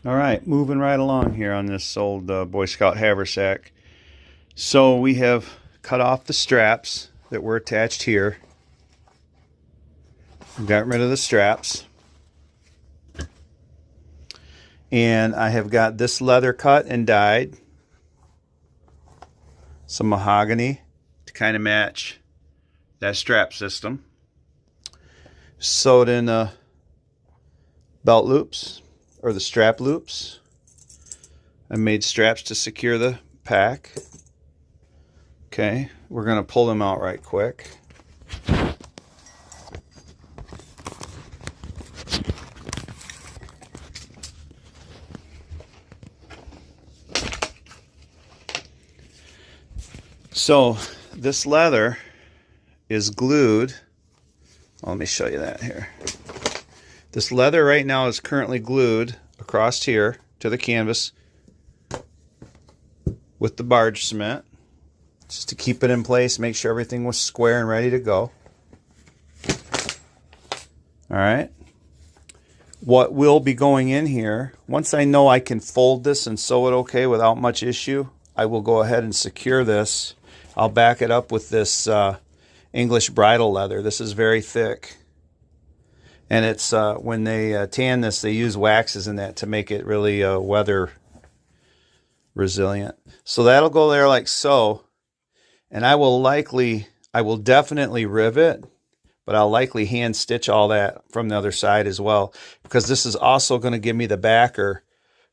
All right, moving right along here on this old Boy Scout Haversack. So we have cut off the straps that were attached here. Got rid of the straps. And I have got this leather cut and dyed. Some mahogany to kind of match that strap system. Sewed in belt loops, or the strap loops. I made straps to secure the pack. Okay, we're going to pull them out right quick. So this leather is glued. Let me show you that here. This leather right now is currently glued across here to the canvas with the barge cement, just to keep it in place, make sure everything was square and ready to go. All right. What will be going in here, once I know I can fold this and sew it okay without much issue, I will go ahead and secure this. I'll back it up with this English bridle leather. This is very thick. And it's when they tan this, they use waxes in that to make it really weather resilient. So that'll go there like so. And I will definitely rivet, but I'll likely hand stitch all that from the other side as well, because this is also going to give me the backer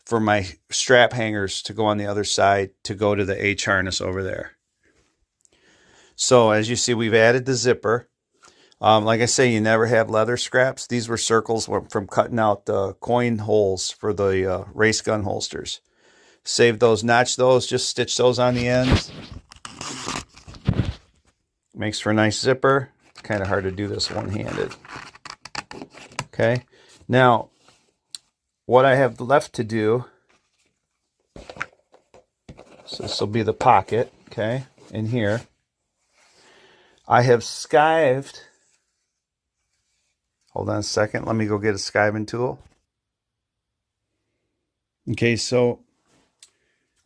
for my strap hangers to go on the other side to go to the H harness over there. So as you see, we've added the zipper. Like I say, you never have leather scraps. These were circles from cutting out the coin holes for the race gun holsters. Save those, notch those, just stitch those on the ends. Makes for a nice zipper. It's kind of hard to do this one-handed. Okay, now what I have left to do, so this will be the pocket, okay, in here. I have skived. Hold on a second. Let me go get a skiving tool. Okay, so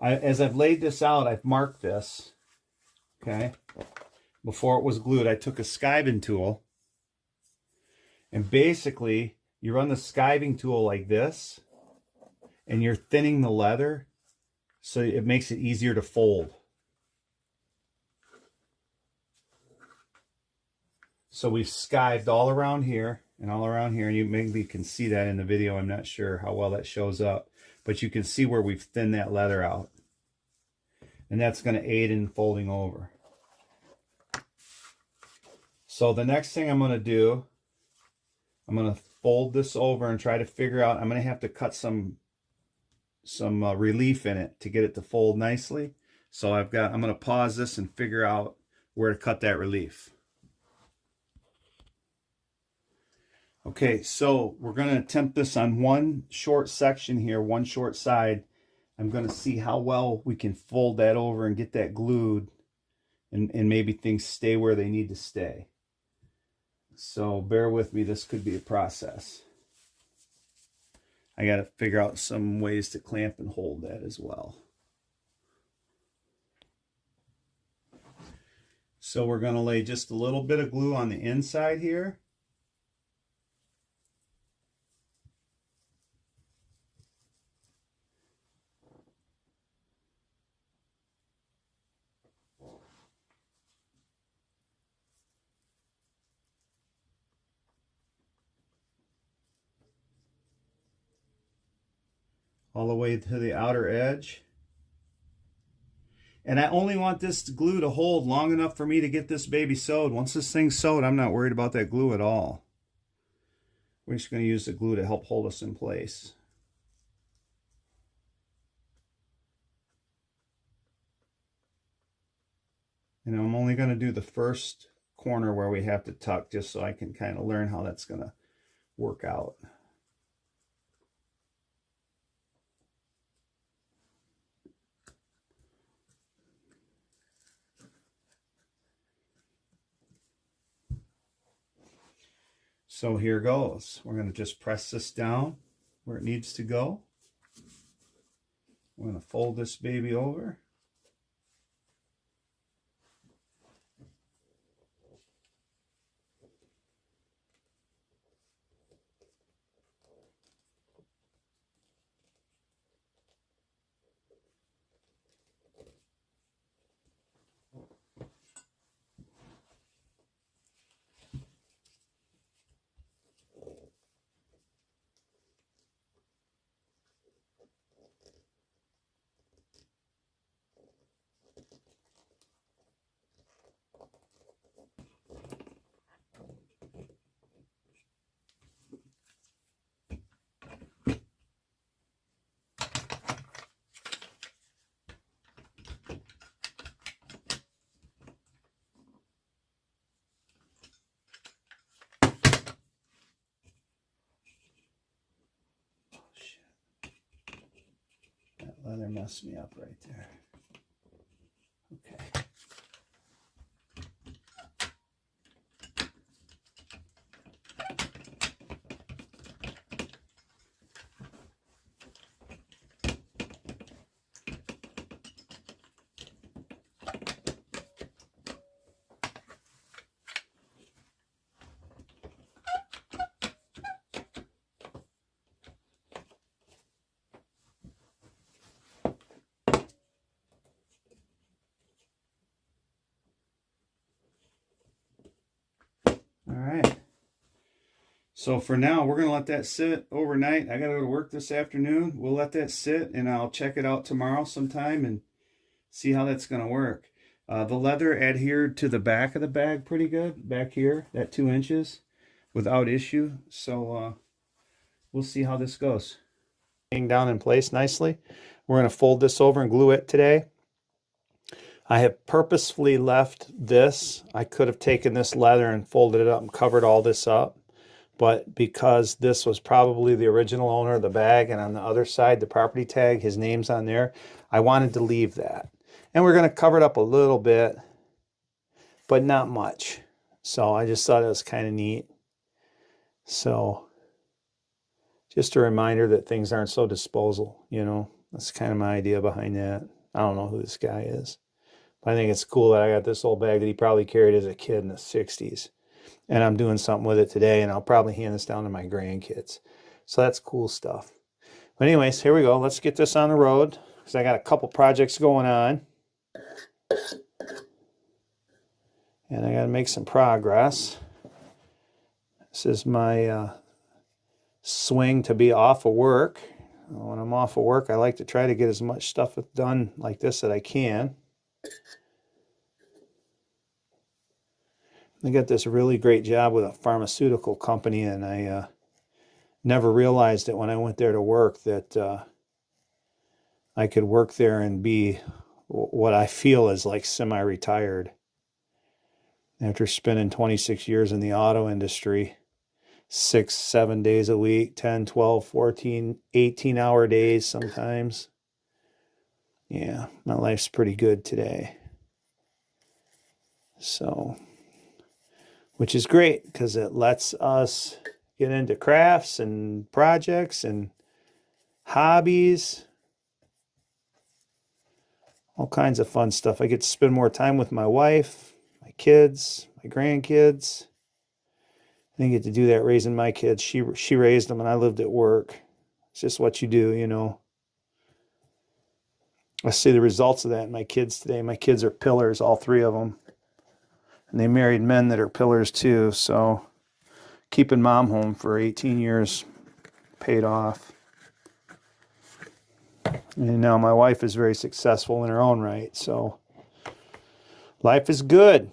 as I've laid this out, I've marked this. Okay. Before it was glued, I took a skiving tool. And basically, you run the skiving tool like this, and you're thinning the leather, so it makes it easier to fold. So we've skived all around here and all around here, and you maybe can see that in the video. I'm not sure how well that shows up, but you can see where we've thinned that leather out. And that's going to aid in folding over. So the next thing I'm going to do, I'm going to fold this over and try to figure out, I'm going to have to cut some relief in it to get it to fold nicely. So I'm going to pause this and figure out where to cut that relief. Okay, so we're going to attempt this on one short section here, one short side. I'm going to see how well we can fold that over and get that glued, and maybe things stay where they need to stay. So bear with me, this could be a process. I got to figure out some ways to clamp and hold that as well. So we're going to lay just a little bit of glue on the inside here. All the way to the outer edge. And I only want this glue to hold long enough for me to get this baby sewed. Once this thing's sewed, I'm not worried about that glue at all. We're just going to use the glue to help hold us in place. And I'm only going to do the first corner where we have to tuck, just so I can kind of learn how that's going to work out. So here goes. We're going to just press this down where it needs to go. I'm going to fold this baby over. That leather messed me up right there. Okay. All right. So for now, we're going to let that sit overnight. I got to go to work this afternoon. We'll let that sit, and I'll check it out tomorrow sometime and see how that's going to work. The leather adhered to the back of the bag pretty good, back here, that 2 inches, without issue. So we'll see how this goes. Hang down in place nicely. We're going to fold this over and glue it today. I have purposefully left this. I could have taken this leather and folded it up and covered all this up. But because this was probably the original owner of the bag, and on the other side, the property tag, his name's on there, I wanted to leave that. And we're going to cover it up a little bit, but not much. So I just thought it was kind of neat. So just a reminder that things aren't so disposal, you know. That's kind of my idea behind that. I don't know who this guy is. But I think it's cool that I got this old bag that he probably carried as a kid in the 60s. And I'm doing something with it today, and I'll probably hand this down to my grandkids. So that's cool stuff. But anyways, here we go. Let's get this on the road, because I got a couple projects going on. And I got to make some progress. This is my swing to be off of work. When I'm off of work, I like to try to get as much stuff done like this that I can. I got this really great job with a pharmaceutical company, and I never realized it when I went there to work that I could work there and be what I feel is like semi-retired. After spending 26 years in the auto industry, 6, 7 days a week, 10, 12, 14, 18-hour days sometimes. Yeah, my life's pretty good today. So, which is great because it lets us get into crafts and projects and hobbies. All kinds of fun stuff. I get to spend more time with my wife, my kids, my grandkids. I didn't get to do that raising my kids. She raised them and I lived at work. It's just what you do, you know. I see the results of that in my kids today. My kids are pillars, all 3 of them. And they married men that are pillars too. So keeping mom home for 18 years paid off. And now my wife is very successful in her own right. So life is good.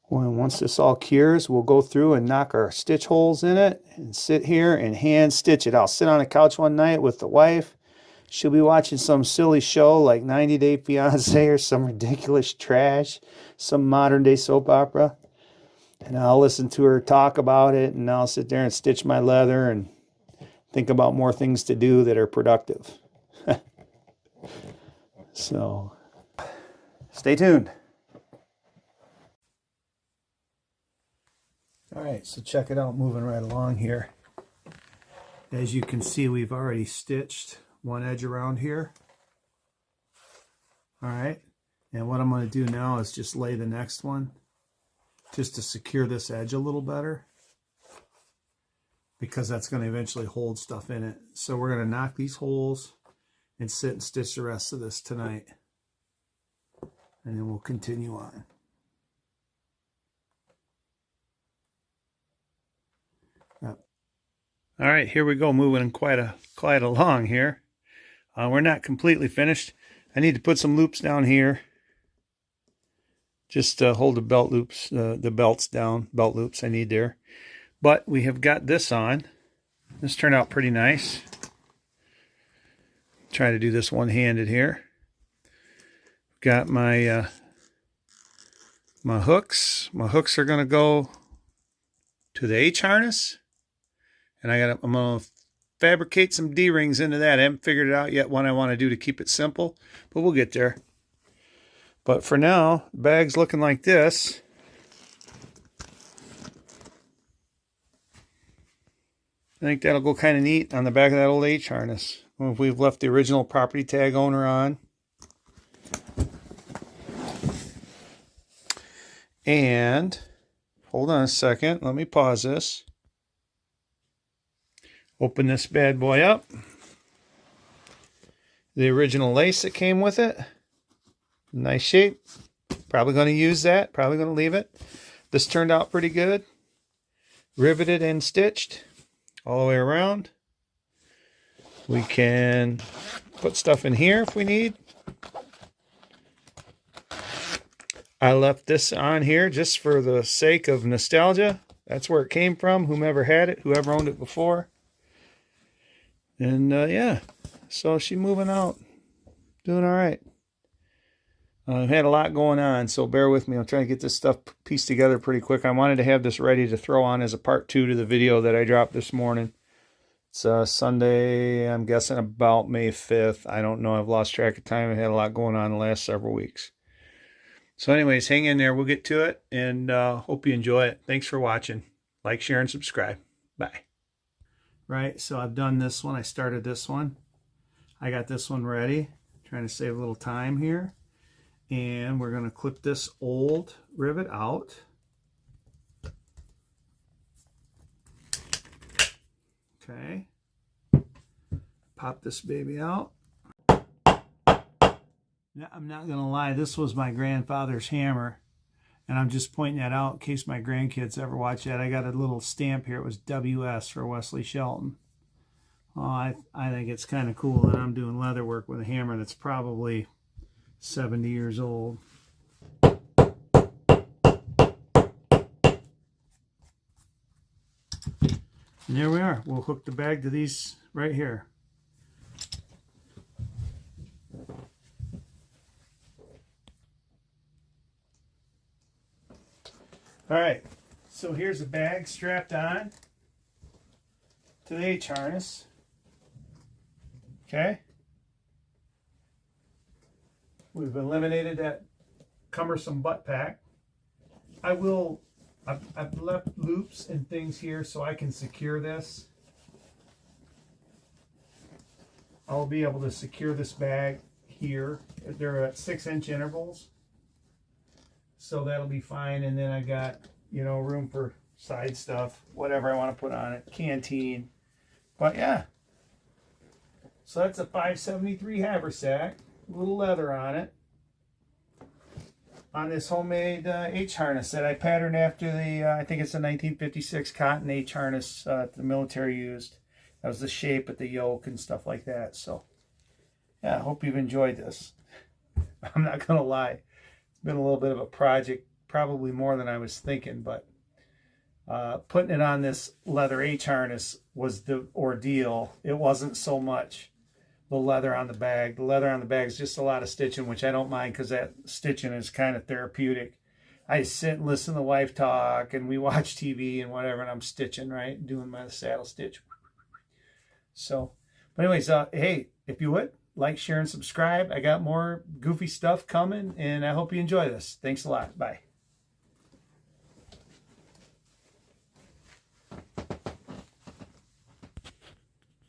Well, once this all cures, we'll go through and knock our stitch holes in it and sit here and hand stitch it. I'll sit on a couch one night with the wife. She'll be watching some silly show like 90 Day Fiancé or some ridiculous trash, some modern day soap opera. And I'll listen to her talk about it, and I'll sit there and stitch my leather and think about more things to do that are productive. So stay tuned. All right, so check it out, moving right along here. As you can see, we've already stitched one edge around here. All right, and what I'm going to do now is just lay the next one just to secure this edge a little better, because that's going to eventually hold stuff in it. So we're going to knock these holes and sit and stitch the rest of this tonight. And then we'll continue on. Yep. All right, here we go, moving quite along here. We're not completely finished. I need to put some loops down here, just to hold the belt loops, the belts down, belt loops I need there. But we have got this on. This turned out pretty nice. Try to do this one-handed here. Got my my hooks. My hooks are going to go to the H harness, and I'm going to fabricate some D-rings into that. I haven't figured it out yet what I want to do to keep it simple, but we'll get there. But for now, the bag's looking like this. I think that'll go kind of neat on the back of that old H harness. We've left the original property tag owner on. And hold on a second, let me pause this. Open this bad boy up. The original lace that came with it. Nice shape. Probably going to use that, probably going to leave it. This turned out pretty good. Riveted and stitched all the way around. We can put stuff in here if we need. I left this on here just for the sake of nostalgia. That's where it came from, whomever had it, whoever owned it before. And yeah, so she's moving out, doing all right. I've had a lot going on, so bear with me. I'm trying to get this stuff pieced together pretty quick. I wanted to have this ready to throw on as a part 2 to the video that I dropped this morning. It's Sunday, I'm guessing about May 5th. I don't know, I've lost track of time. I've had a lot going on the last several weeks. So anyways, hang in there. We'll get to it, and hope you enjoy it. Thanks for watching. Like, share, and subscribe. Bye. Right, so I've done this one. I started this one. I got this one ready. Trying to save a little time here. And we're going to clip this old rivet out. Okay. Pop this baby out. I'm not going to lie, this was my grandfather's hammer, and I'm just pointing that out in case my grandkids ever watch that. I got a little stamp here. It was WS for Wesley Shelton. Oh, I think it's kind of cool that I'm doing leather work with a hammer that's probably 70 years old. And there we are. We'll hook the bag to these right here. All right, so here's the bag strapped on to the H harness. Okay. We've eliminated that cumbersome butt pack. I've left loops and things here so I can secure this. I'll be able to secure this bag here. They're at 6-inch intervals. So that'll be fine. And then I got, you know, room for side stuff, whatever I want to put on it, canteen. But yeah. So that's a 573 Haversack, a little leather on it. On this homemade H harness that I patterned after the, I think it's a 1956 cotton H harness the military used. That was the shape of the yoke and stuff like that. So yeah, I hope you've enjoyed this. I'm not going to lie. Been a little bit of a project, probably more than I was thinking, but putting it on this leather H harness was the ordeal. It wasn't so much the leather on the bag. The leather on the bag is just a lot of stitching, which I don't mind because that stitching is kind of therapeutic. I sit and listen to the wife talk, and we watch TV and whatever, and I'm stitching, right? Doing my saddle stitch. So, but anyways, hey, if you would like, share, and subscribe. I got more goofy stuff coming, and I hope you enjoy this. Thanks a lot. Bye.